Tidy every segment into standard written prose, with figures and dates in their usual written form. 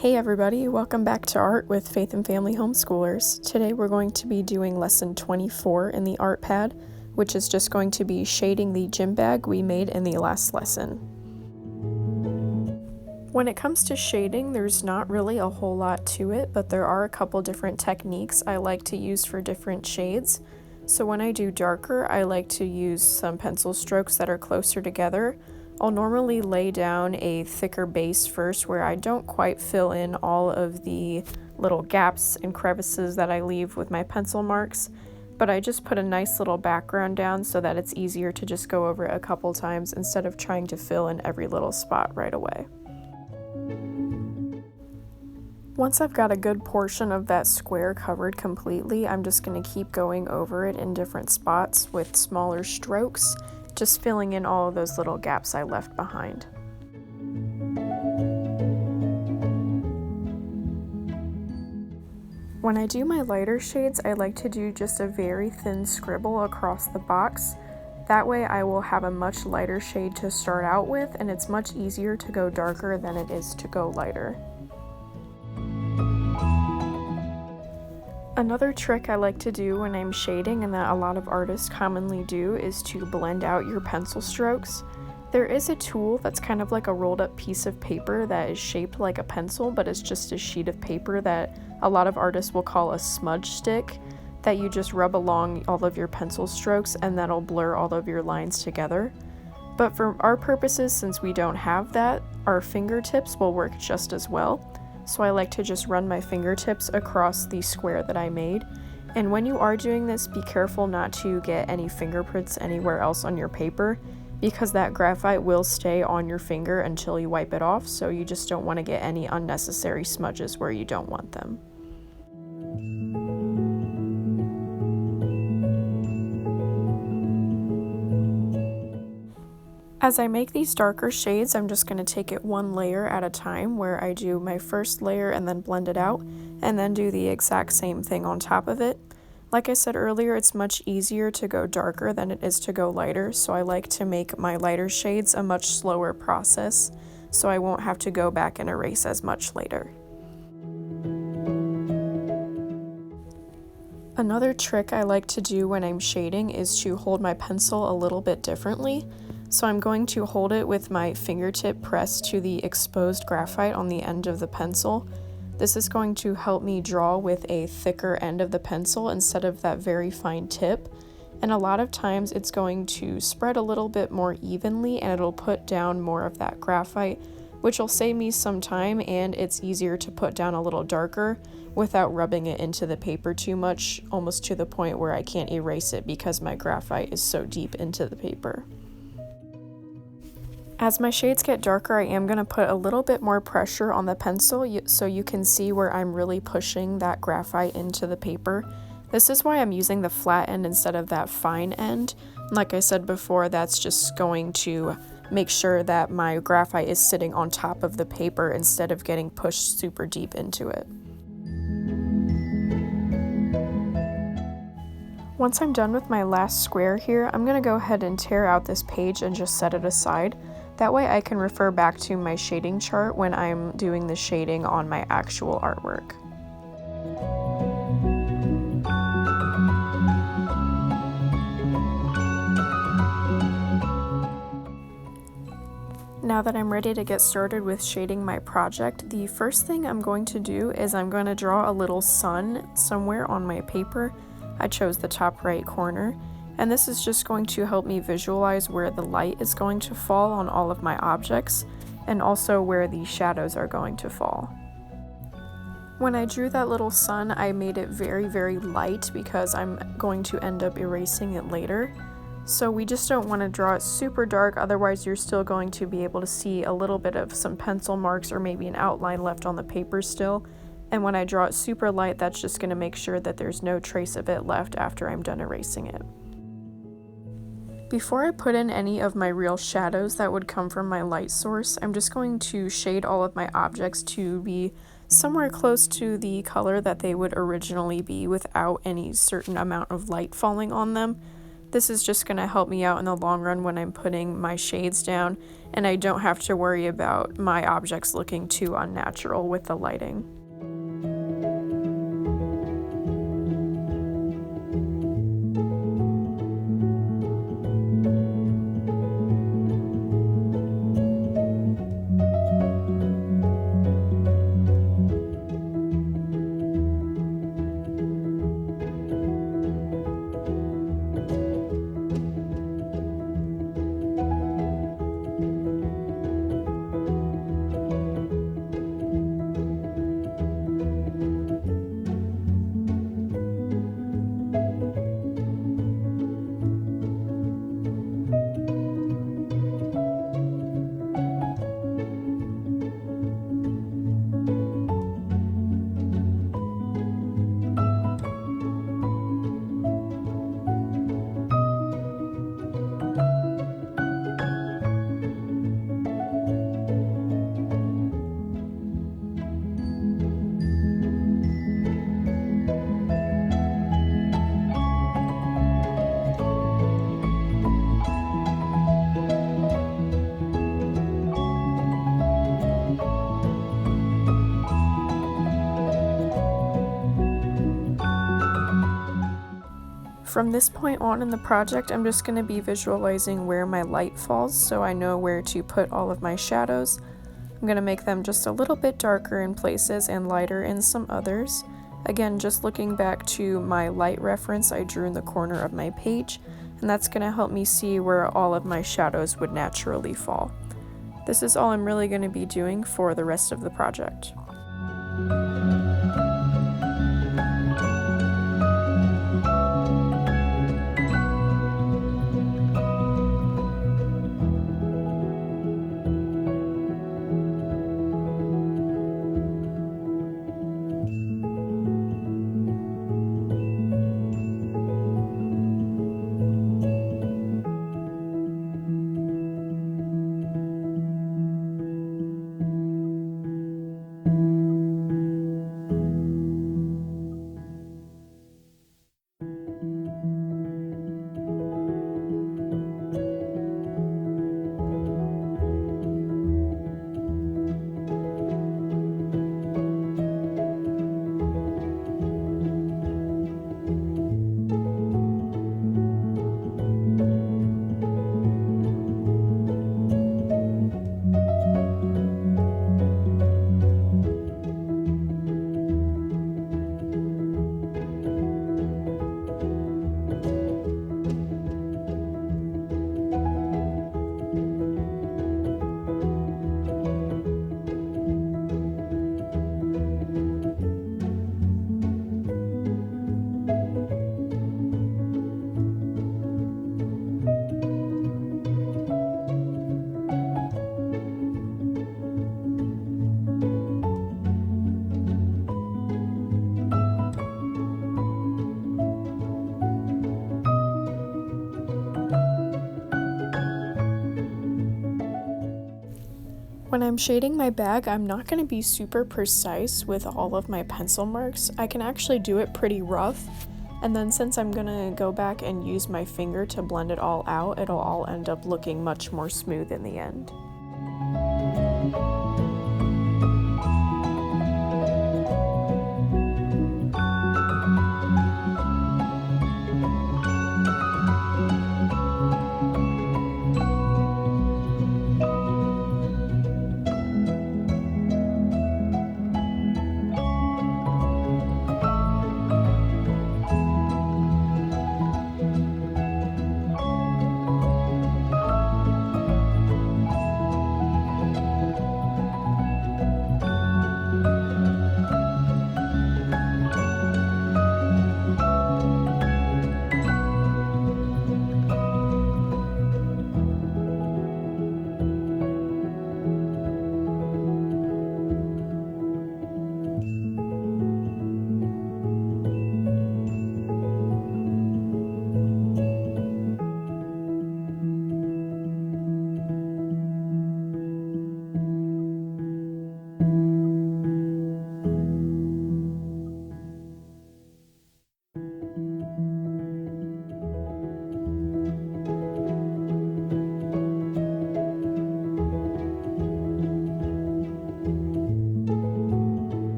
Hey everybody, welcome back to Art with Faith and Family Homeschoolers. Today we're going to be doing lesson 24 in the art pad, which is just going to be shading the gym bag we made in the last lesson. When it comes to shading, there's not really a whole lot to it, but there are a couple different techniques I like to use for different shades. So when I do darker, I like to use some pencil strokes that are closer together. I'll normally lay down a thicker base first where I don't quite fill in all of the little gaps and crevices that I leave with my pencil marks, but I just put a nice little background down so that it's easier to just go over it a couple times instead of trying to fill in every little spot right away. Once I've got a good portion of that square covered completely, I'm just going to keep going over it in different spots with smaller strokes, just filling in all of those little gaps I left behind. When I do my lighter shades, I like to do just a very thin scribble across the box. That way I will have a much lighter shade to start out with, and it's much easier to go darker than it is to go lighter. Another trick I like to do when I'm shading, and that a lot of artists commonly do, is to blend out your pencil strokes. There is a tool that's kind of like a rolled up piece of paper that is shaped like a pencil, but it's just a sheet of paper that a lot of artists will call a smudge stick, that you just rub along all of your pencil strokes and that'll blur all of your lines together. But for our purposes, since we don't have that, our fingertips will work just as well. So I like to just run my fingertips across the square that I made. And when you are doing this, be careful not to get any fingerprints anywhere else on your paper, because that graphite will stay on your finger until you wipe it off, so you just don't want to get any unnecessary smudges where you don't want them. As I make these darker shades, I'm just going to take it one layer at a time, where I do my first layer and then blend it out, and then do the exact same thing on top of it. Like I said earlier, it's much easier to go darker than it is to go lighter, so I like to make my lighter shades a much slower process, so I won't have to go back and erase as much later. Another trick I like to do when I'm shading is to hold my pencil a little bit differently. So I'm going to hold it with my fingertip pressed to the exposed graphite on the end of the pencil. This is going to help me draw with a thicker end of the pencil instead of that very fine tip. And a lot of times it's going to spread a little bit more evenly, and it'll put down more of that graphite, which will save me some time, and it's easier to put down a little darker without rubbing it into the paper too much, almost to the point where I can't erase it because my graphite is so deep into the paper. As my shades get darker, I am going to put a little bit more pressure on the pencil so you can see where I'm really pushing that graphite into the paper. This is why I'm using the flat end instead of that fine end. Like I said before, that's just going to make sure that my graphite is sitting on top of the paper instead of getting pushed super deep into it. Once I'm done with my last square here, I'm going to go ahead and tear out this page and just set it aside. That way I can refer back to my shading chart when I'm doing the shading on my actual artwork. Now that I'm ready to get started with shading my project, the first thing I'm going to do is I'm going to draw a little sun somewhere on my paper. I chose the top right corner. And this is just going to help me visualize where the light is going to fall on all of my objects, and also where the shadows are going to fall. When I drew that little sun, I made it very, very light because I'm going to end up erasing it later. So we just don't want to draw it super dark, otherwise you're still going to be able to see a little bit of some pencil marks or maybe an outline left on the paper still. And when I draw it super light, that's just going to make sure that there's no trace of it left after I'm done erasing it. Before I put in any of my real shadows that would come from my light source, I'm just going to shade all of my objects to be somewhere close to the color that they would originally be without any certain amount of light falling on them. This is just going to help me out in the long run when I'm putting my shades down, and I don't have to worry about my objects looking too unnatural with the lighting. From this point on in the project, I'm just going to be visualizing where my light falls so I know where to put all of my shadows. I'm going to make them just a little bit darker in places and lighter in some others. Again, just looking back to my light reference I drew in the corner of my page, and that's going to help me see where all of my shadows would naturally fall. This is all I'm really going to be doing for the rest of the project. When I'm shading my bag, I'm not going to be super precise with all of my pencil marks. I can actually do it pretty rough, and then since I'm going to go back and use my finger to blend it all out, it'll all end up looking much more smooth in the end.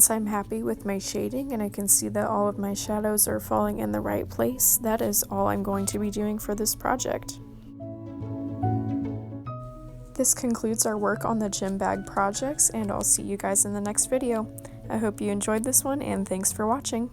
Once I'm happy with my shading and I can see that all of my shadows are falling in the right place, that is all I'm going to be doing for this project. This concludes our work on the gym bag projects, and I'll see you guys in the next video. I hope you enjoyed this one, and thanks for watching.